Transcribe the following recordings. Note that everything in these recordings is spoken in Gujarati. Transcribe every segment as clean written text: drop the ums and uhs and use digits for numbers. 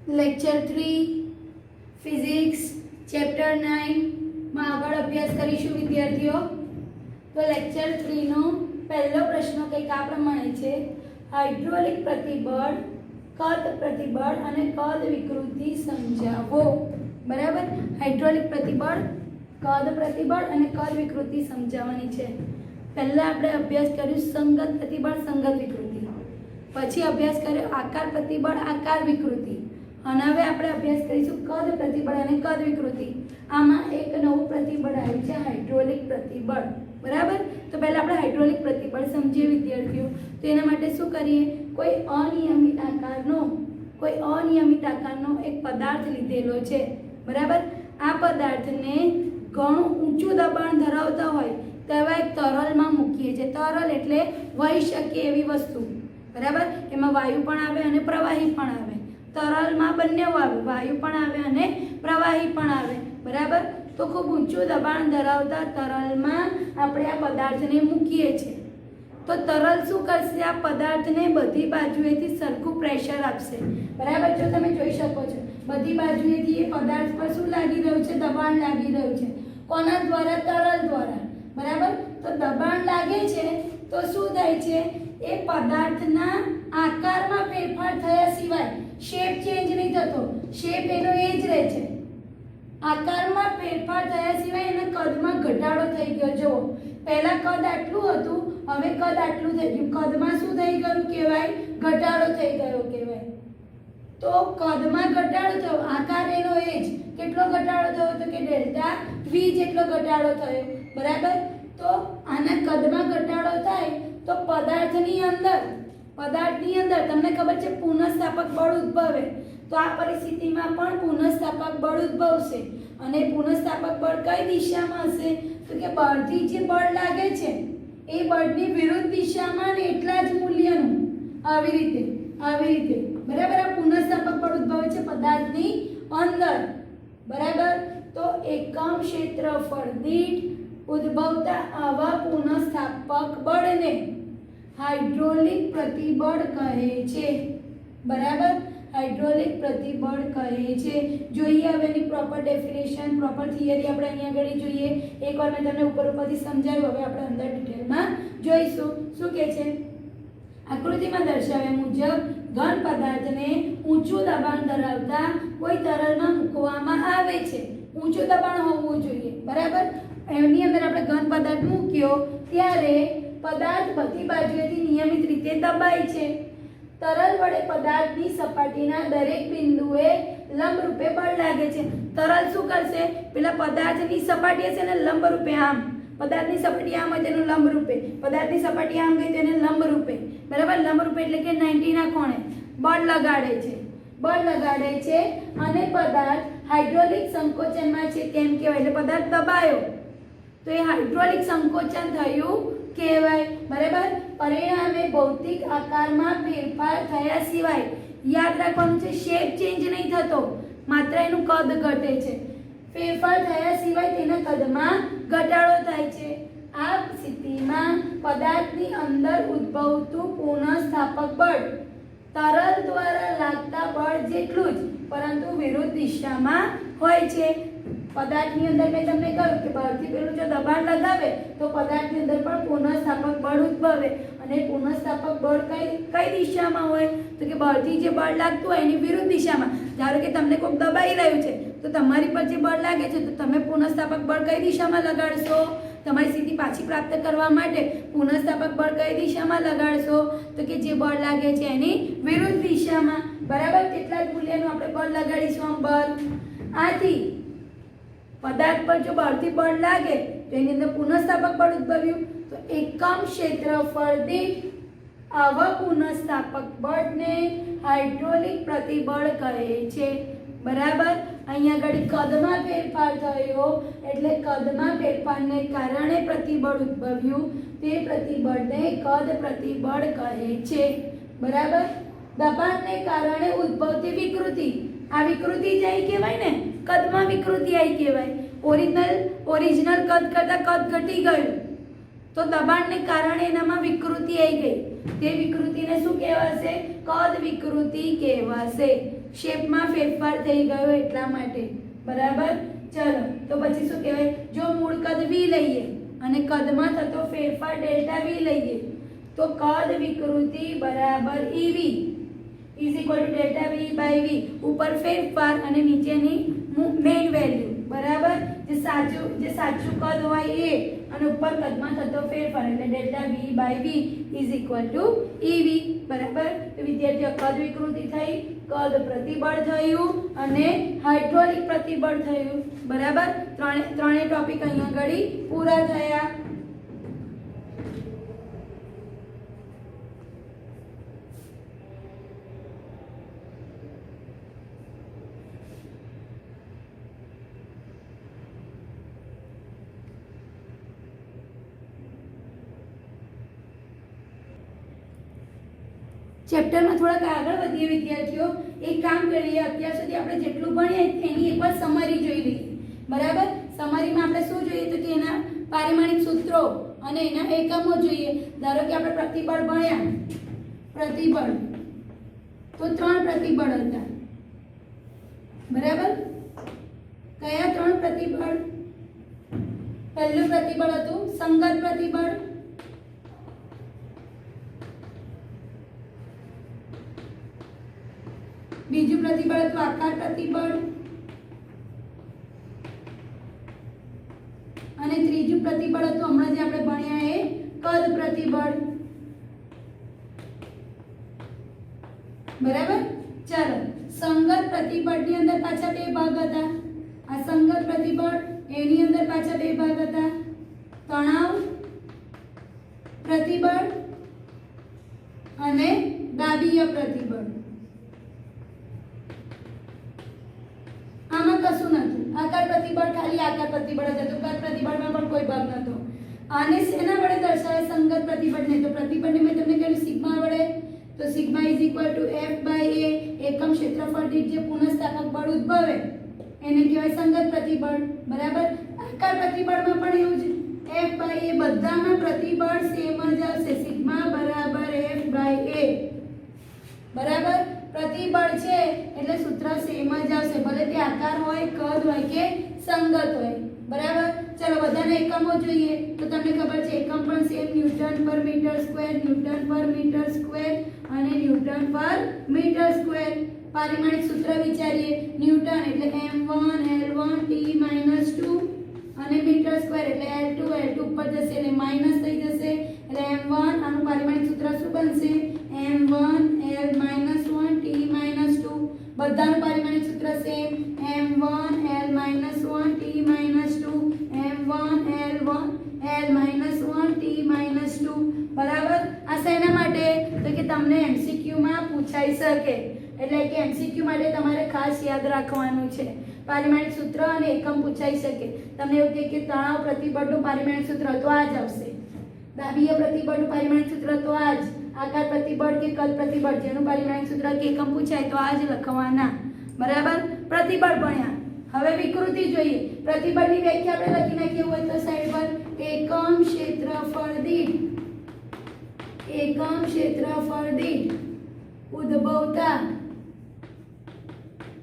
લેક્ચર 3 ફિઝિક્સ ચેપ્ટર 9 માં આગળ અભ્યાસ કરીશું વિદ્યાર્થીઓ। તો લેક્ચર 3 નો પહેલો પ્રશ્ન કંઈક આ પ્રમાણે છે, હાઇડ્રોલિક પ્રતિબળ, કદ પ્રતિબળ અને કદ વિકૃતિ સમજાવો। બરાબર, હાઇડ્રોલિક પ્રતિબળ, કદ પ્રતિબળ અને કદ વિકૃતિ સમજાવવાની છે। પહેલા આપણે અભ્યાસ કર્યું સંગત પ્રતિબળ, સંગત વિકૃતિ, પછી અભ્યાસ કર્યો આકાર પ્રતિબળ, આકાર વિકૃતિ, અને હવે આપણે અભ્યાસ કરીશું કદ પ્રતિબળ અને કદ વિકૃતિ। આમાં એક નવું પ્રતિબળ આવ્યું છે, હાઇડ્રોલિક પ્રતિબળ। બરાબર, તો પહેલા આપણે હાઇડ્રોલિક પ્રતિબળ સમજીએ વિદ્યાર્થીઓ। તો એના માટે શું કરીએ, કોઈ અનિયમિત આકારનો એક પદાર્થ લીધેલો છે। બરાબર, આ પદાર્થને ઘણું ઊંચું દબાણ ધરાવતા હોય તેવા એક તરલમાં મૂકીએ છીએ। તરલ એટલે વહી શકે એવી વસ્તુ। બરાબર, એમાં વાયુ પણ આવે અને પ્રવાહી પણ આવે। તરલમાં બંને આવે, વાયુ પણ આવે અને પ્રવાહી પણ આવે। બરાબર, તો ખૂબ ઊંચું દબાણ ધરાવતા તરલમાં આપણે આ પદાર્થને મૂકીએ છીએ। તો તરલ શું કરશે, આ પદાર્થને બધી બાજુએથી સરખું પ્રેશર આપશે। બરાબર, જો તમે જોઈ શકો છો બધી બાજુએથી એ પદાર્થ પર શું લાગી રહ્યું છે, દબાણ લાગી રહ્યું છે। કોના દ્વારા? તરલ દ્વારા। બરાબર, તો દબાણ લાગે છે તો શું થાય છે, એ પદાર્થના આકારમાં ફેરફાર થયા સિવાય શેપ ચેન્જ નહીં થતો, શેપ એનો એ જ રહે છે। આકારમાં ફેરફાર થયા સિવાય એના કદમાં ઘટાડો થઈ ગયો। જુઓ, પહેલા કદ આટલું હતું, હવે કદ આટલું થઈ ગયું। કદમાં શું થઈ ગયું કહેવાય, ઘટાડો થઈ ગયો કહેવાય। તો કદમાં ઘટાડો થયો, આકાર એનો એ જ। કેટલો ઘટાડો થયો તો કે ડેલ્ટા વી જેટલો ઘટાડો થયો। બરાબર, તો આના કદમાં ઘટાડો થાય તો પદાર્થની અંદર તમને ખબર છે પુનઃસ્થાપક બળ ઉદ્ભવે। તો આ પરિસ્થિતિમાં પણ પુનઃસ્થાપક બળ ઉદ્ભવશે, અને પુનઃસ્થાપક બળ કઈ દિશામાં હશે તો કે બળથી જે બળ લાગે છે એ બળની વિરુદ્ધ દિશામાં ને એટલા જ મૂલ્યનું, આવી રીતે। બરાબર, આ પુનઃસ્થાપક બળ ઉદ્ભવે છે પદાર્થની અંદર। બરાબર, તો એકમ ક્ષેત્રફળ દીઠ ઉદ્ભવતા આવા પુનઃસ્થાપક બળને હાઇડ્રોલિક પ્રતિબળ કહે છે। બરાબર, હાઇડ્રોલિક પ્રતિબળ કહે છે। જોઈએ હવે એની પ્રોપર ડેફિનેશન, પ્રોપર થિયરી આપણે અહીંયા આગળ જોઈએ। એકવાર મેં તમને ઉપરથી સમજાવ્યું, હવે આપણે અંદર ડિટેલમાં જોઈશું। શું કહે છે, આકૃતિમાં દર્શાવ્યા મુજબ ઘન પદાર્થને ઊંચું દબાણ ધરાવતા કોઈ તરલમાં મૂકવામાં આવે છે। ઊંચું દબાણ હોવું જોઈએ। બરાબર, એની અંદર આપણે ઘન પદાર્થ મૂક્યો ત્યારે પદાર્થ બધી બાજુએથી નિયમિત રીતે દબાય છે। તરલ વડે પદાર્થની સપાટીના દરેક બિંદુએ લંબરૂપે બળ લાગે છે। તરલ શું કરશે, પેલા પદાર્થની સપાટી હશે ને લંબરૂપે, આમ પદાર્થની સપાટી આમ હોય તેનું લંબરૂપે, પદાર્થની સપાટી આમ ગઈ તેને લંબરૂપે। બરાબર, લંબરૂપે એટલે કે 90 ના કોણે બળ લગાડે છે અને પદાર્થ હાઇડ્રોલિક સંકોચનમાં છે તેમ કહેવાય। એટલે પદાર્થ દબાયો તો એ હાઇડ્રોલિક સંકોચન થયું કહેવાય। બરાબર, પરિણામે ભૌતિક આકારમાં ફેરફાર થયા સિવાય, યાદ રાખવાનું છે શેપ ચેન્જ નહીં થતો, માત્ર એનું કદ ઘટે છે। ફેરફાર થયા સિવાય તેના કદમાં ઘટાડો થાય છે। આ સ્થિતિમાં પદાર્થની અંદર ઉદ્ભવતું પુનઃસ્થાપક બળ તરલ દ્વારા લાગતા બળ જેટલું જ પરંતુ વિરુદ્ધ દિશામાં હોય છે। પદાર્થની અંદર મેં તમને કહ્યું કે બળથી પેલું જો દબાણ લગાવે તો પદાર્થની અંદર પણ પુનઃસ્થાપક બળ ઉદ્ભવે, અને પુનઃસ્થાપક બળ કઈ દિશામાં હોય તો કે બળથી જે બળ લાગતું હોય એની વિરુદ્ધ દિશામાં। ધારો કે તમને કોઈક દબાઈ રહ્યું છે તો તમારી પર જે બળ લાગે છે તો તમે પુનઃસ્થાપક બળ કઈ દિશામાં લગાડશો, તમારી સ્થિતિ પાછી પ્રાપ્ત કરવા માટે પુનઃસ્થાપક બળ કઈ દિશામાં લગાડશો તો કે જે બળ લાગે છે એની વિરુદ્ધ દિશામાં। બરાબર, તેટલા જ મૂલ્યનું આપણે બળ લગાડીશું આમ બળ। આથી પદાર્થ પર જો બળથી બળ લાગે તો એની અંદર પુનઃસ્થાપક બળ ઉદ્ભવ્યું, તો એકમ ક્ષેત્રફળ દીઠ આવા પુનઃસ્થાપક બળને હાઇડ્રોલિક પ્રતિબળ કહે છે। બરાબર, અહીંયા આગળ કદમાં ફેરફાર થયો એટલે કદમાં ફેરફારને કારણે પ્રતિબળ ઉદ્ભવ્યું, તે પ્રતિબળને કદ પ્રતિબળ કહે છે। બરાબર, દબાણને કારણે ઉદ્ભવતી વિકૃતિ, આ વિકૃતિ જ આવી કહેવાય ને, કદમાં વિકૃતિ આવી કહેવાય। ઓરિજિનલ કદ કરતાં કદ ઘટી ગયું તો દબાણને કારણે એનામાં વિકૃતિ આવી ગઈ, તે વિકૃતિને શું કહેવાશે, કદ વિકૃતિ કહેવાશે। શેપમાં ફેરફાર થઈ ગયો એટલા માટે, બરાબર. ચલો તો પછી શું કહેવાય, જો મૂળ કદ v લઈએ અને કદમાં થતો ફેરફાર ડેલ્ટા v લઈએ તો કદ વિકૃતિ બરાબર ev is equal to delta v by v, ઉપર ફેરફાર અને નીચેની મેઇન વેલ્યુ, બરાબર. જે સાચું કદ હોય એ અને ઉપર કદમાં થતો ફેરફાર એટલે delta v by v is equal to ev, બરાબર. તો વિદ્યાર્થીઓ કદ વિકૃતિ થઈ, કદ પ્રતિબળ થયું અને હાઇડ્રોલિક પ્રતિબળ થયું, બરાબર. ત્રણેય ટોપિક અહીંયા આગળ પૂરા થયા. ચેપ્ટરમાં થોડાક આગળ વધીએ વિદ્યાર્થીઓ. એક કામ કરીએ, અત્યાર સુધી આપણે જેટલું ભણીએ એની એકવાર સમરી જોઈ લઈએ, બરાબર. સમરીમાં આપણે શું જોઈએ તો કે એના પારિમાણિક સૂત્રો અને એના એકમો જોઈએ. ધારો કે આપણે પ્રતિબળ ભણ્યા, પ્રતિબળ તો 3 પ્રતિબળ હતા, બરાબર. કયા 3 પ્રતિબળ? પહેલું પ્રતિબળ હતું સંગત પ્રતિબળ, બીજું પ્રતિબળ હતું આકાર પ્રતિબળ અને ત્રીજું પ્રતિબળ હતું હમણાં જે આપણે ભણ્યા એ કદ પ્રતિબળ, બરાબર. ચાલો, સંગત પ્રતિબળની અંદર પાછા 2 ભાગ હતા. આ સંગત પ્રતિબળ, એની અંદર પાછા 2 ભાગ હતા, તણાવ પ્રતિબળ અને દાબીય પ્રતિબળ. આમાં કશું નતું. આકાર પ્રતિબળ ખાલી આકાર પ્રતિબળ જ હતું, કદ પ્રતિબળમાં પણ કોઈ ભાગ નતો. આને શેના વડે દર્શાવે સંગત પ્રતિબળને? તો પ્રતિબળને મેં તમને કહ્યું સિગ્મા વડે. તો sigma is equal to F by A, એકમ ક્ષેત્રફળ દીઠ જે પુનઃસ્થાપક બળ ઉદ્ભવે એને કહેવાય સંગત પ્રતિબળ, બરાબર. આકાર પ્રતિબળમાં પણ એવું જ, F બાય A, બધામાં પ્રતિબળ સેમ જ આવશે, સિગ્મા બરાબર F બાય A, બરાબર. પ્રતિબળ છે એટલે સૂત્ર સેમ જ આવશે, ભલે તે આકાર હોય, કદ હોય કે સંગત હોય, બરાબર. ચલો બધાને એકમો જોઈએ તો તમને ખબર છે એકમ પણ સેમ, ન્યૂટન પર મીટર સ્ક્વેર, ન્યૂટન પર મીટર સ્ક્વેર અને ન્યૂટન પર મીટર સ્ક્વેર. પારિમાણિક સૂત્ર વિચારીએ, ન્યૂટન એટલે m1 l1 t - 2 અને મીટર સ્ક્વેર એટલે l2 ઉપર જશે એટલે માઈનસ થઈ જશે એટલે m1, આનું પારિમાણિક સૂત્ર શું બનશે? m1 l - 1 t - 2. બધાનું પારિમાણિક સૂત્ર same, m1 l - 1 t - 2, m1 l1 l - 1 t - 2, બરાબર. આ શેના માટે? તો કે તમને MCQ માં પૂછાઈ શકે, એટલે કે MCQ માટે તમારે ખાસ યાદ રાખવાનું છે. પારિમાણિક સૂત્ર અને એકમ પૂછાઈ શકે. તમને એવું કહે કે તણાવ પ્રતિબળનું પારિમાણિક સૂત્ર તો આ જ આવશે, દાબીય પ્રતિબળનું પારિમાણિક સૂત્ર તો આ જ, આકાર પ્રતિબળ કે કદ પ્રતિબળ જેનું પારિમાણિક સૂત્ર કે એકમ પૂછાય તો આ જ લખવાના, બરાબર. પ્રતિબળ ભણ્યા. હવે વિકૃતિ જોઈએ. પ્રતિબળની વ્યાખ્યા આપણે લખી નાખીએ હોય તો સાઈડ પર, એકમ ક્ષેત્રફળ દીઠ ઉદ્ભવતા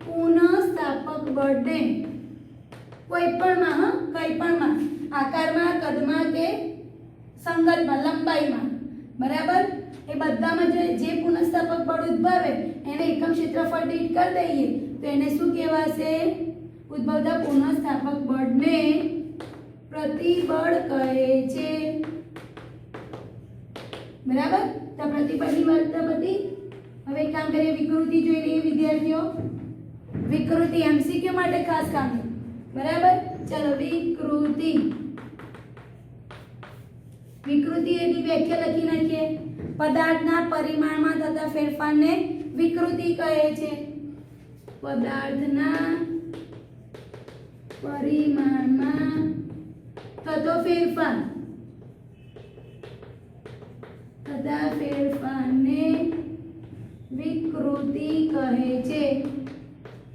પુનઃસ્થાપક બળને કંઈપણમાં આકારમાં, કદમાં કે સંગતમાં, લંબાઈમાં, બરાબર. એ બધામાં જે પુનઃસ્થાપક બળ ઉદ્ભવે એને એકમ ક્ષેત્રફળ દીઠ કરી દઈએ તો એને શું કહેવાશે? ઉદ્ભવતા પુનઃસ્થાપક બળને પ્રતિબળ કહે છે, બરાબર. તો પ્રતિબળની વાર્તા બધી. હવે એક કામ કરીએ, વિકૃતિ જોઈ લઈએ વિદ્યાર્થીઓ. વિકૃતિ MCQ માટે ખાસ કામ, બરાબર. ચલો વિકૃતિ એની વ્યાખ્યા લખી નાખીએ. પદાર્થના પરિમાણમાં થતા ફેરફારને વિકૃતિ કહે છે. પદાર્થના પરિમાણમાં થતો ફેરફારને વિકૃતિ કહે છે.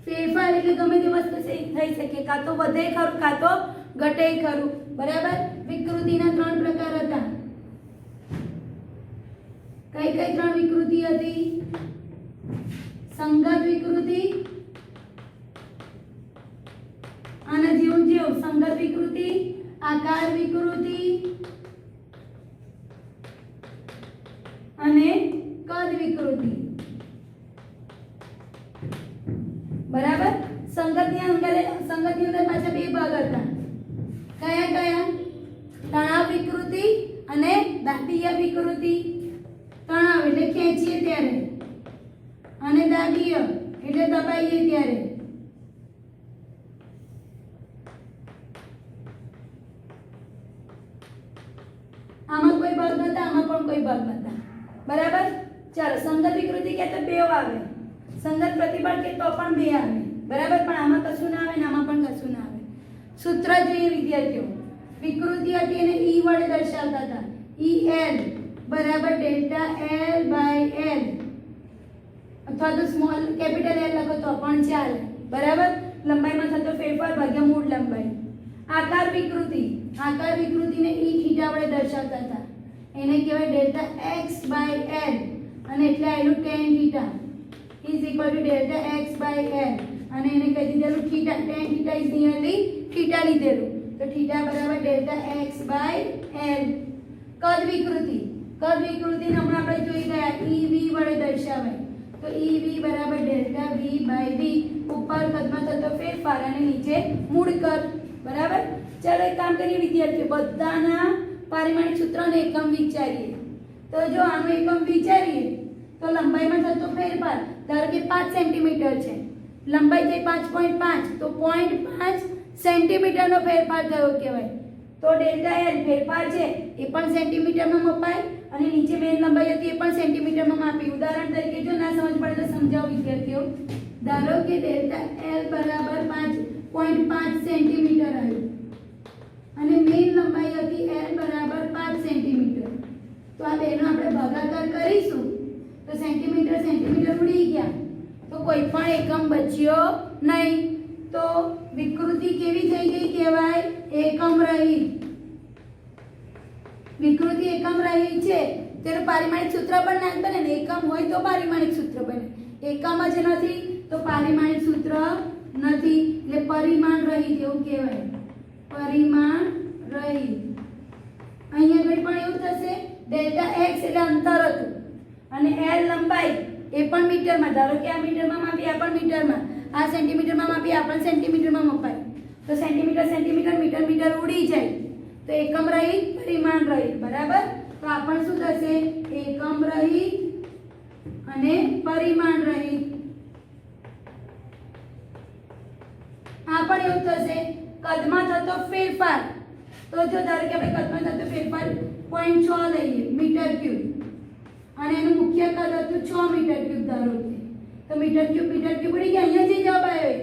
ફેરફાર એટલે ગમે તે વસ્તુ થઈ શકે, કાં તો વધે ખરું કાં તો ઘટે ખરું, બરાબર. વિકૃતિના 3 પ્રકાર હતા. કઈ 3 વિકૃતિ હતી? સંગત વિકૃતિ અને જેવું જેવું સંગત વિકૃતિ, આકાર વિકૃતિ અને કદ વિકૃતિ. બરાબર. સંગતની અંદર પાછા બે ભાગ હતા. કયા કયા? તણાવ વિકૃતિ અને દાબીય વિકૃતિ. તણાવ એટલે ખેંચીએ ત્યારે અને દાબીય એટલે દબાઈએ ત્યારે. આમાં કોઈ ભાગ નતા, આમાં પણ કોઈ ભાગ નતા. બરાબર. ચાલો, સંગત વિકૃતિ કે તો બે આવે, સંગત પ્રતિબળ કે તો પણ બે આવે. બરાબર. પણ આમાં કશું ના આવે ને આમાં પણ કશું ના આવે. સૂત્ર જોઈએ વિદ્યાર્થીઓ. વિકૃતિ હતી એને E વડે દર્શાવતા હતા. EL બરાબર ડેલ્ટા L બાય L, અથવા તો સ્મોલ કેપિટલ L લખો તો પણ ચાલે. બરાબર. લંબાઈમાં થતો ફેરફાર ભાગ્યા મૂળ લંબાઈ. આકાર વિકૃતિને E થીટા વડે દર્શાવતા હતા. એને કહેવાય ડેલ્ટા x બાય L, અને એટલે આયલું tan theta is equal to delta x by L, અને એને કહી દીધેલું theta. tan theta is nearly theta લીધેલું, તો થીટા બરાબર ડેલ્ટા x બાય L. કદ વિકૃતિને હમણાં આપણે જોઈ ગયા, EV વડે દર્શાવાય. તો EV બરાબર ડેલ્ટા V બાય V, ઉપર કદમાં થતો ફેરફાર અને નીચે મૂળ કદ. બરાબર. ચાલો એક કામ કરીએ વિદ્યાર્થીઓ, બધાના પારિમાણિક સૂત્રને એકમ વિચારીએ. તો જો આનું એકમ વિચારીએ તો લંબાઈમાં થતો ફેરફાર, ધારો કે 5 સેન્ટીમીટર છે, લંબાઈ થઈ 5.5, તો 0.5 સેન્ટીમીટરનો ફેરફાર થયો કહેવાય. તો ડેલ્ટા L ફેરફાર છે એ પણ સેન્ટીમીટરમાં મપાય, અને નીચે મેન લંબાઈ હતી એ પણ સેન્ટીમીટરમાં માપી. ઉદાહરણ તરીકે જો ના સમજ પડે તો સમજાવો વિદ્યાર્થીઓ. ધારો કે ડેલ્ટા L બરાબર 5.5 સેન્ટીમીટર આવ્યું, અને મેન લંબાઈ હતી L બરાબર 5 સેન્ટીમીટર. તો આ બેનો આપણે ભાગાકાર કરીશું તો સેન્ટીમીટર ઉડી ગયા, તો કોઈ પણ એકમ બચ્યો નહીં. તો વિકૃતિ કેવી થઈ ગઈ કહેવાય? એકમ રહિત. વિકૃતિ એકમ રહિત છે, તેનું પારિમાણિક સૂત્ર પણ ના બને ને. એકમ હોય તો પારિમાણિક સૂત્ર બને, એકમ જ નથી તો પારિમાણિક સૂત્ર નથી, એટલે પરિમાણ રહિત એવું કહેવાય. પરિમાણ રહિત. અહીંયા આગળ પણ એવું થશે, ડેલ્ટા x એટલે અંતર હતું, અને L લંબાઈ એ પણ મીટરમાં. ધારો કે આ મીટરમાં માપી, આ પણ મીટરમાં, આ સેન્ટીમીટરમાં માપી, આ પણ સેન્ટીમીટરમાં મપાય. તો સેન્ટીમીટર મીટર ઉડી જાય. તો એકમ રહિત, પરિમાણ રહિત. બરાબર. તો આ પણ શું થશે? એકમ રહિત અને પરિમાણ રહિત. આ પણ એવું થશે, કદમાં થતો ફેરફાર. તો જો ધારો કે આપણે કદમાં થતો ફેરફાર 0.6 લઈએ મીટર ક્યુબ, અને એનું મુખ્ય કદ હતું 6 મીટર ક્યુબ. ધારો કે તો મીટર ક્યુબ ઉડી ગયા. અહીંયા જે જવાબ આવ્યો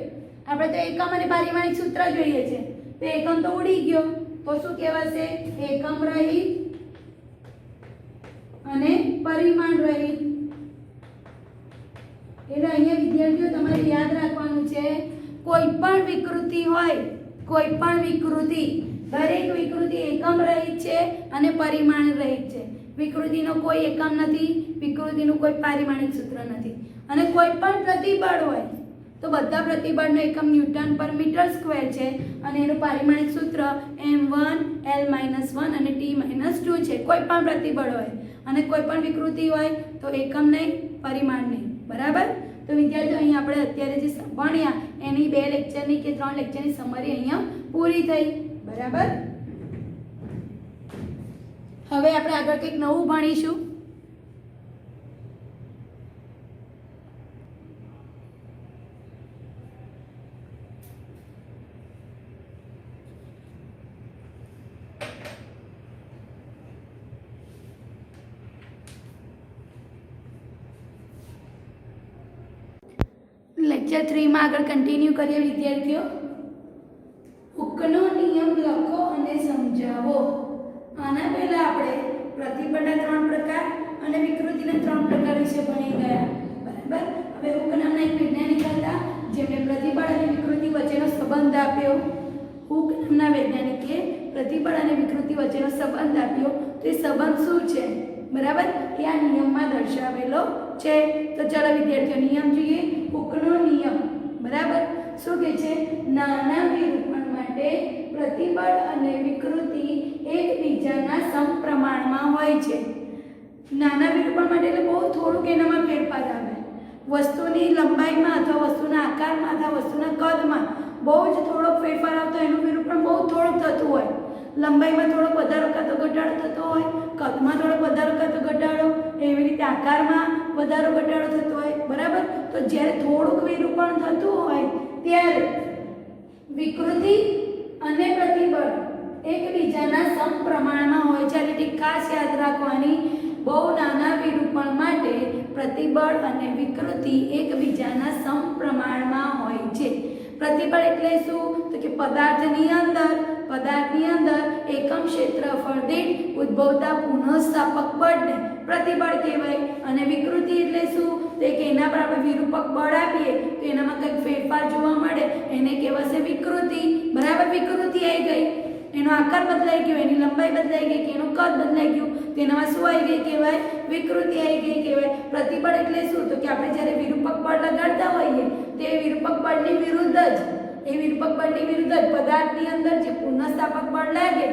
આપણે તો એકમ અને પારિમાણિક સૂત્ર જોઈએ છે, તો એકમ તો ઉડી ગયો, તો શું કહેવાશે? એકમ રહિત અને પરિમાણ રહિત. એટલે અહીંયા વિદ્યાર્થીઓ તમારે યાદ રાખવાનું છે, કોઈ પણ વિકૃતિ હોય, કોઈ પણ વિકૃતિ, દરેક વિકૃતિ એકમ રહિત છે અને પરિમાણ રહિત છે. વિકૃતિનો કોઈ એકમ નથી, વિકૃતિનું કોઈ પારિમાણિક સૂત્ર નથી. અને કોઈ પણ પ્રતિબળ હોય તો બધા પ્રતિબળનો એકમ ન્યૂટન પર મીટર સ્ક્વેર છે, અને એનું પારિમાણિક સૂત્ર m1 L-1 અને T-2 છે. કોઈ પણ પ્રતિબળ હોય અને કોઈ પણ વિકૃતિ હોય તો એકમ નહીં, પરિમાણ નહીં. બરાબર. તો વિદ્યાર્થીઓ અહીંયા આપણે અત્યારે જે ભણ્યા એની 2 લેક્ચરની કે 3 લેક્ચરની સમરી અહીંયા પૂરી થઈ. બરાબર. હવે આપણે આગળ કંઈક નવું ભણીશું. લેક્ચર 3 માં આગળ કન્ટિન્યુ કરીએ વિદ્યાર્થીઓ. હુકનો નિયમ લખો અને સમજાવો. આના પહેલા આપણે પ્રતિબળના 3 પ્રકાર અને વિકૃતિના 3 પ્રકાર વિશે ભણી ગયા. બરાબર. હવે હુક નામના એક વૈજ્ઞાનિક હતા જેમણે પ્રતિબળ અને વિકૃતિ વચ્ચેનો સંબંધ આપ્યો. હુક નામના વૈજ્ઞાનિકે પ્રતિબળ અને વિકૃતિ વચ્ચેનો સંબંધ આપ્યો. તો એ સંબંધ શું છે? બરાબર. એ આ નિયમમાં દર્શાવેલો છે. તો ચાલો વિદ્યાર્થીઓ નિયમ જોઈએ. હૂકનો નિયમ બરાબર શું કહે છે? નાના વિરૂપણ માટે પ્રતિબળ અને વિકૃતિ એકબીજાના સમપ્રમાણમાં હોય છે. નાના વિરૂપણ માટે એટલે બહુ થોડુંક એનામાં ફેરફાર આવે. વસ્તુની લંબાઈમાં અથવા વસ્તુના આકારમાં અથવા વસ્તુના કદમાં બહુ જ થોડોક ફેરફાર આવતો એનું વિરૂપણ બહુ થોડુંક થતું હોય. લંબાઈમાં થોડોક વધારો કાં તો ઘટાડો થતો હોય, કદમાં થોડોક વધારો કાં તો ઘટાડો, એવી રીતે આકારમાં વધારો ઘટાડો થતો હોય બરાબર. તો જ્યારે થોડુંક વિરૂપણ થતું હોય ત્યારે વિકૃતિ અને પ્રતિબળ એકબીજાના સમપ્રમાણમાં હોય છે. એટલે ખાસ યાદ રાખવાની, બહુ નાના વિરૂપણ માટે પ્રતિબળ અને વિકૃતિ એકબીજાના સમપ્રમાણમાં હોય છે. પ્રતિબળ એટલે શું? તો કે પદાર્થની અંદર એકમ ક્ષેત્રફળ દીઠ ઉદ્ભવતા પુનઃસ્થાપક બળને પ્રતિબળ કહેવાય. અને વિકૃતિ એટલે શું? તો કે એના પર આપણે વિરૂપક બળ આપીએ તો એનામાં કંઈક ફેરફાર જોવા મળે એને કહેવાશે વિકૃતિ. બરાબર, વિકૃતિ આવી ગઈ, એનો આકાર બદલાઈ ગયો, એની લંબાઈ બદલાઈ ગઈ કે એનું કદ બદલાઈ ગયું, તેનામાં શું આવી ગઈ કહેવાય? વિકૃતિ આવી ગઈ કહેવાય. પ્રતિબળ એટલે શું? તો કે આપણે જ્યારે વિરૂપક બળ લગાડતા હોઈએ તે વિરૂપક બળની વિરુદ્ધ જ પદાર્થની અંદર જે પુનઃસ્થાપક બળ લાગે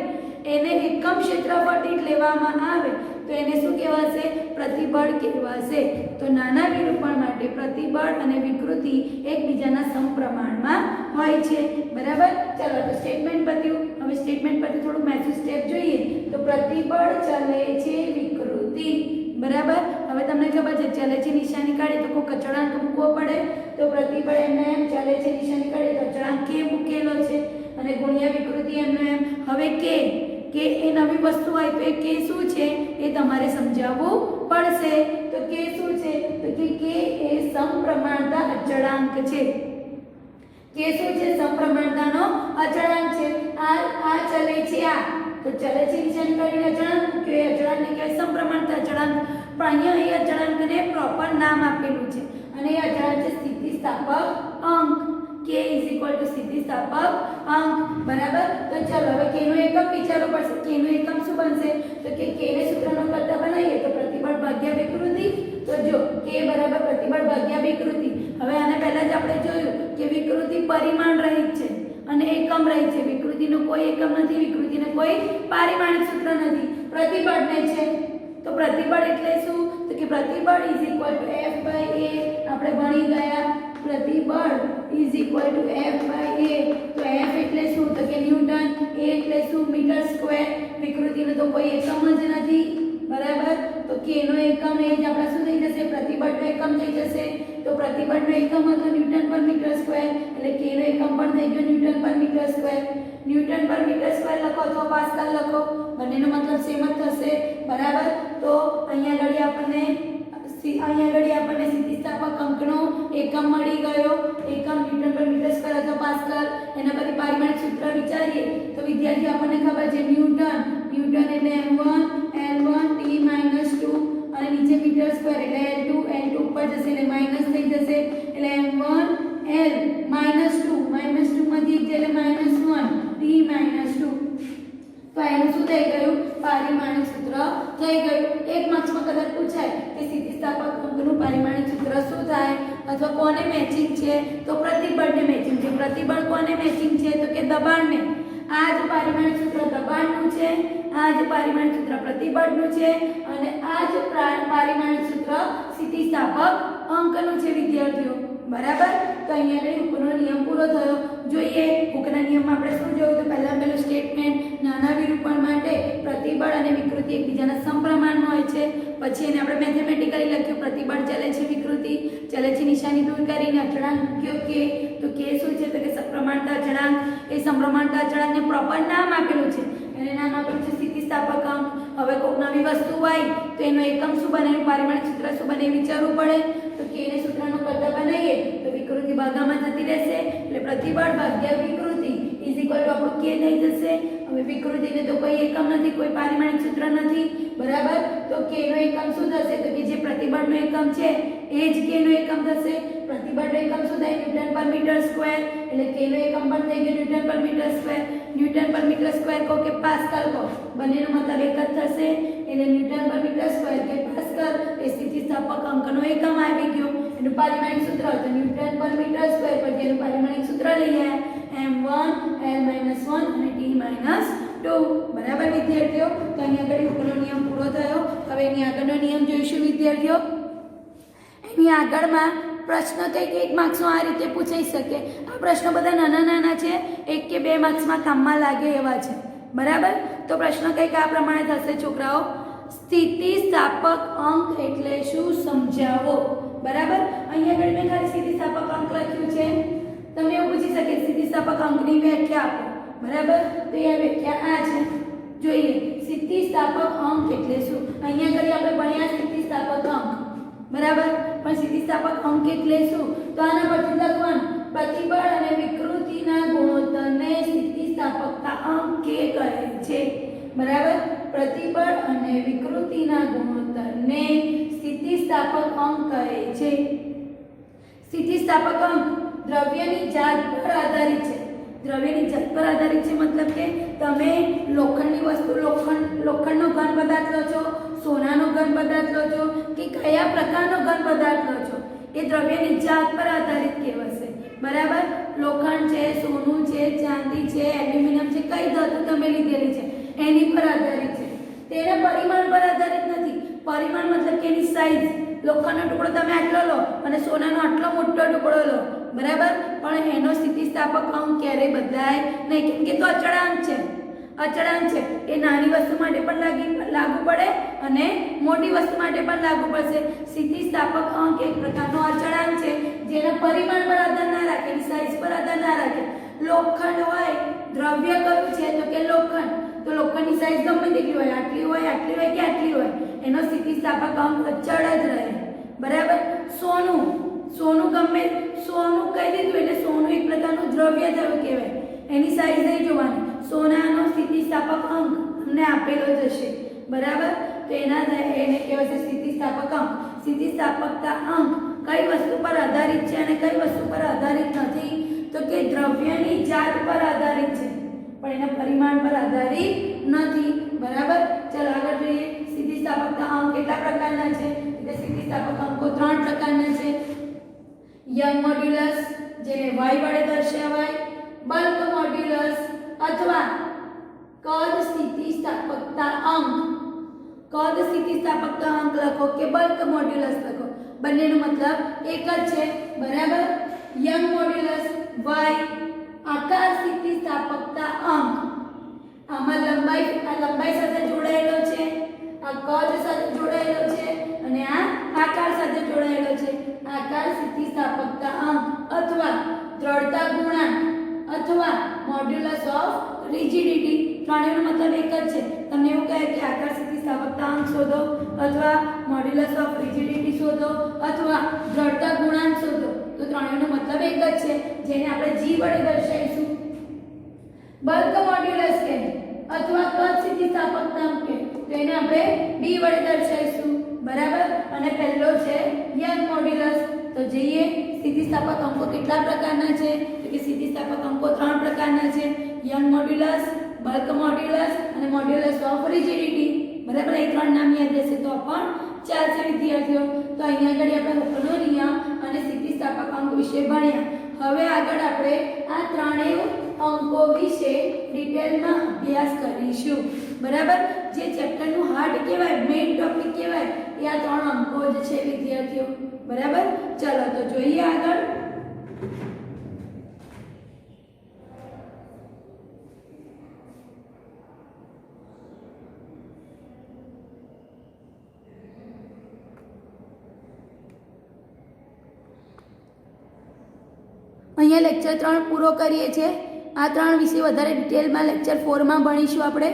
એને એકમ ક્ષેત્રફળ દીઠ લેવામાં આવે તો એને શું કહેવાશે? પ્રતિબળ કહેવાશે. તો નાના વિરૂપણ માટે પ્રતિબળ અને વિકૃતિ એકબીજાના સમપ્રમાણમાં હોય છે. બરાબર, ચાલો તો સ્ટેટમેન્ટ પત્યું. હવે સ્ટેટમેન્ટ પછી થોડું મેથડ સ્ટેપ જોઈએ. તો પ્રતિબળ ચલે છે વિકૃતિ. બરાબર, હવે તમને ખબર છે ચલે છે નિશાની કાઢી તો કોઈ અચળાંક મૂકવો પડે. તો પ્રતિબળ એમને એમ, ચલે છે નિશાની કાઢી તો અચળાંક કે મૂકેલો છે અને ગુણ્યા વિકૃતિ એમને એમ. હવે કે એ નવી વસ્તુ હોય તો એ કે શું છે એ તમારે સમજાવવું પડશે. તો કે શું છે? તો કે એ સમપ્રમાણતા અચળાંક છે. કે શું છે? સમપ્રમાણતાનો અચળાંક છે. આ ચલે છે, આ તો ચલે છે નિશાની કાઢીને અચળાંક મૂક્યો, એ અચળાંકને કહેવાય સમપ્રમાણતા અચળાંક. પણ અહીંયા એ અચળાંકને પ્રોપર નામ આપેલું છે અને એ અચળાંક છે સ્થિતિસ્થાપક અંક. k સ્થિતિસ્થાપક અંક. બરાબર, તો ચાલો હવે k નો એકમ વિચારવો પડશે. k નો એકમ શું બનશે? તો કે k ને સૂત્રનો કરતા બનાવીએ તો પ્રતિબળ ભાગ્યા વિકૃતિ. તો જો k બરાબર પ્રતિબળ ભાગ્યા વિકૃતિ. હવે આને પહેલા જ આપણે જોયું કે વિકૃતિ પરિમાણ રહિત છે અને એકમ રહિત છે. વિકૃતિનો કોઈ એકમ નથી, વિકૃતિને કોઈ પારિમાણિક સૂત્ર નથી, પ્રતિબળને છે. તો પ્રતિબળ એટલે શું? તો કે પ્રતિબળ F/A. આપણે ભણી ગયા પ્રતિબળ F/A. તો F એટલે શું? તો કે ન્યૂટન, A એટલે શું? Metre square. વિકૃતિનો તો કોઈ એકમ જ નથી. બરાબર, તો k નો એકમ એ જ આપણા શું થઈ જશે? પ્રતિબળનો એકમ થઈ જશે. તો પ્રતિબળનો એકમ હતો ન્યૂટન પર મીટર સ્ક્વેર, એટલે k નો એકમ પણ થઈ ગયો ન્યૂટન પર મીટર સ્ક્વેર. ન્યૂટન પર મીટર સ્ક્વેર લખો અથવા પાસ્કલ લખો, બંનેનો મતલબ સેમ જ થશે. બરાબર, તો અહીંયા આગળ આપણને સ્થિતિસ્થાપક અંકનો એકમ મળી ગયો. એકમ ન્યૂટન પર મીટર સ્ક્વેર અથવા પાસ્કલ. એના પછી પારિમાણિક સૂત્ર વિચારીએ તો વિદ્યાર્થીઓ આપણને ખબર છે ન્યૂટન એટલે m1 l1 t - 2 અને નીચે મીટર સ્ક્વેર એટલે l2 ઉપર જશે એટલે માઈનસ થઈ જશે એટલે m1 l - 2 માંથી એક એટલે -1 t - 2. તો એનું શું થઈ ગયું? પારિમાણિક સૂત્ર થઈ ગયું. એક માર્ક્સમાં કદાચ પૂછાય કે સ્થિતિસ્થાપક અંકનું પારિમાણિક સૂત્ર શું થાય અથવા કોને મેચિંગ છે? તો પ્રતિબળને મેચિંગ છે. પ્રતિબળ કોને મેચિંગ છે? તો કે દબાણને. આ જ પારિમાણિક સૂત્ર દબાણનું છે, આ જ પારિમાણિક સૂત્ર પ્રતિબળનું છે અને આ જ પારિમાણિક સૂત્ર સ્થિતિસ્થાપક અંકનું છે વિદ્યાર્થીઓ. બરાબર, તો અહીંયા હૂકનો નિયમ પૂરો થયો. જોઈએ હૂકના નિયમમાં આપણે શું જોયું? તો પહેલું સ્ટેટમેન્ટ, નાના વિરૂપણ માટે પ્રતિબળ અને વિકૃતિ એકબીજાના સમપ્રમાણમાં હોય છે. પછી એને આપણે મેથેમેટિકલી લખ્યું, પ્રતિબળ ચલે છે વિકૃતિ ચલે છે નિશાની દૂર કરીને અચળાંક મૂક્યો કે. તો કે શું છે? તો કે સમપ્રમાણતા અચળાંક. એ સમપ્રમાણતા અચળાંકને પ્રોપર નામ આપેલું છે, એને નામ આપેલું છે સ્થિતિસ્થાપક અંક. હવે કોઈ નવી વસ્તુ હોય તો એનો એકમ શું બને, પારિમાણિક સૂત્ર શું બને વિચારવું પડે. તો કે ને સૂત્રનો કરતા બનાવીએ તો વિકૃતિ ભાગામાં જતી રહેશે એટલે પ્રતિબળ ભાગ્યા વિકૃતિ આપણું કે થઈ જશે. હવે વિકૃતિને તો કોઈ એકમ નથી, કોઈ પારિમાણિક સૂત્ર નથી. બરાબર, તો k નો એકમ શું થશે? તો કે જે પ્રતિબળનો એકમ છે એ જ k નો એકમ થશે. પ્રતિબળનો એકમ શું થાય? ન્યૂટન પર મીટર સ્ક્વેર એટલે k નો એકમ પણ થઈ ગયો ન્યૂટન પર મીટર સ્ક્વેર. સ્ક્વેર, ન્યૂટન પર મીટર સ્ક્વેર કહો કે પાસ્કલ કહો, બંનેનો મતલબ એક જ થશે. એટલે ન્યૂટન પર મીટર સ્ક્વેર કે પાસ્કલ એ સ્થિતિસ્થાપક અંકનો એકમ આવી ગયો. એનું પારિમાણિક સૂત્ર તો ન્યૂટન પર મીટર સ્ક્વેર પર જેનું પારિમાણિક સૂત્ર લઈએ m1 l-1 અને t-2. બરાબર વિદ્યાર્થીઓ, તો અહીંયા આગળ ઉપરનો નિયમ પૂરો થયો. હવે એની આગળનો નિયમ જોઈશું વિદ્યાર્થીઓ. એની આગળમાં પ્રશ્ન કંઈક 1 માર્ક્સનો આ રીતે પૂછાઈ શકે. આ પ્રશ્નો બધા નાના નાના છે, 1 કે 2 માર્ક્સમાં કામમાં લાગે એવા છે. બરાબર, તો પ્રશ્ન કંઈક આ પ્રમાણે થશે છોકરાઓ. સ્થિતિસ્થાપક અંક એટલે શું સમજાવો. બરાબર, અહીંયા આગળ મેં ખાલી સ્થિતિસ્થાપક અંક લખ્યું છે. તમને એવું પૂછી શકે સ્થિતિસ્થાપક અંકની વ્યાખ્યા આપો. બરાબર, તો એ વ્યાખ્યા આ છે, જોઈએ. સ્થિતિસ્થાપક અંક એટલે શું. અહીંયા આગળ આપણે ભણ્યા સ્થિતિસ્થાપક અંક. બરાબર, પણ સ્થિતિસ્થાપક અંક એટલે શું, તો આના પરથી લખવાનું પ્રતિબળ અને વિકૃતિના ગુણોત્તરને સ્થિતિસ્થાપકતા અંક કહે છે. બરાબર, પ્રતિબળ અને વિકૃતિના ગુણોત્તરને સ્થિતિસ્થાપક અંક કહે છે. સ્થિતિસ્થાપક અંક દ્રવ્યની જાત પર આધારિત છે. દ્રવ્યની જાત પર આધારિત છે મતલબ કે તમે લોખંડની વસ્તુ લોખંડનો ઘન પદાર્થ લો છો, સોનાનો ઘન પદાર્થ લો છો કે કયા પ્રકારનો ઘન પદાર્થ લો છો, એ દ્રવ્યની જાત પર આધારિત કહેવાશે. બરાબર, લોખંડ છે, સોનું છે, ચાંદી છે, એલ્યુમિનિયમ છે, કઈ ધાતુ તમે લીધેલી છે એની પર આધારિત છે. તેના પરિમાણ પર આધારિત નથી. પરિમાણ મતલબ કે એની સાઈઝ. લોખંડનો ટુકડો તમે આટલો લો અને સોનાનો આટલો મોટો ટુકડો લો, બરાબર, પણ એનો સ્થિતિસ્થાપક અંક ક્યારેય બદલાય નહીં, કેમ કે તો અચળાંક છે. અચળાંક છે એ નાની વસ્તુ માટે પણ લાગુ પડે અને મોટી વસ્તુ માટે પણ લાગુ પડશે. સ્થિતિસ્થાપક અંક એક પ્રકારનો અચળાંક છે જેના પરિમાણ પર આધાર ના રાખે, એની સાઈઝ પર આધાર ના રાખે. લોખંડ હોય, દ્રવ્ય કયું છે તો કે લોખંડ, તો લોખંડની સાઈઝ ગમે તેટલી હોય, આટલી હોય કે આટલી હોય, એનો સ્થિતિસ્થાપક અંક અચળ જ રહે. બરાબર, સોનું ગમે, સોનું કહી દીધું એટલે સોનું એક પ્રકારનું દ્રવ્ય થયું કહેવાય, એની સાઈઝ નહીં જોવાની. સોનાનો સ્થિતિસ્થાપક અંક તમને આપેલો જ હશે. બરાબર, તો એને કહેવાય સ્થિતિસ્થાપક અંક. સ્થિતિસ્થાપકતા અંક કઈ વસ્તુ પર આધારિત છે અને કઈ વસ્તુ પર આધારિત નથી, તો કે દ્રવ્યની જાત પર આધારિત છે પણ એના પરિમાણ પર આધારિત નથી. બરાબર, ચાલો આગળ જોઈએ. સ્થિતિસ્થાપકતા અંક કેટલા પ્રકારના છે? એટલે સ્થિતિસ્થાપક અંકો 3 પ્રકારના છે. યંગ મોડ્યુલસ, જેને y વડે દર્શાવાય, બલ્ક મોડ્યુલસ અથવા કદ સ્થિતિસ્થાપકતા અંક. કદ સ્થિતિસ્થાપકતા અંક લખો કે બલ્ક મોડ્યુલસ લખો, બંનેનો મતલબ એક જ છે. બરાબર, યંગ મોડ્યુલસ y, આકાર સ્થિતિસ્થાપકતા અંક. આમાં લંબાઈ સાથે જોડાયેલો છે, આ કદ સાથે જોડાયેલો છે અને આ આકાર સાથે જોડાયેલો છે. આકાર સ્થિતિસ્થાપકતા અંક અથવા દ્રઢતા ગુણાંક અથવા મોડ્યુલસ ઓફ રિજિડિટી, ત્રણેયનો મતલબ એક જ છે. તમને એવું કહે કે આકાર સ્થિતિસ્થાપકતા અંક શોધો અથવા મોડ્યુલસ ઓફ રિજિડિટી શોધો અથવા દ્રઢતા ગુણાંક શોધો, તો ત્રણેયનો મતલબ એક જ છે, જેને આપણે g વડે દર્શાવીશું. બલ્ક મોડ્યુલસ કે અથવા કદ સ્થિતિસ્થાપકતા અંક કે તો એને આપણે d વડે દર્શાવીશું. બરાબર, અને પહેલો છે યંગ મોડ્યુલસ. તો જોઈએ સ્થિતિસ્થાપક અંકો કેટલા પ્રકારના છે, તો કે સ્થિતિસ્થાપક અંકો 3 પ્રકારના છે. યંગ મોડ્યુલસ, બલ્ક મોડ્યુલસ અને મોડ્યુલસ ઓફ રિજિડિટી. બરાબર, એ 3 નામ યાદ રહેશે તો પણ ચાલશે વિદ્યાર્થીઓ. તો અહીંયા આગળ આપણે હુકનો નિયમ અને સ્થિતિસ્થાપક અંક વિશે ભણ્યા. હવે આગળ આપણે આ ત્રણેય અંકો વિશે ડિટેલમાં અભ્યાસ કરીશું. બરાબર, જે ચેપ્ટરનું હાર્ટ કહેવાય, મેઇન ટોપિક કહેવાય, એ આ 3 અંકો જ છે વિદ્યાર્થીઓ. બરાબર, ચાલો તો જોઈએ આગળ. અહીંયા લેક્ચર 3 પૂરો કરીએ છીએ. આ 3 વિશે વધારે ડિટેલમાં લેક્ચર 4 માં ભણીશું આપણે.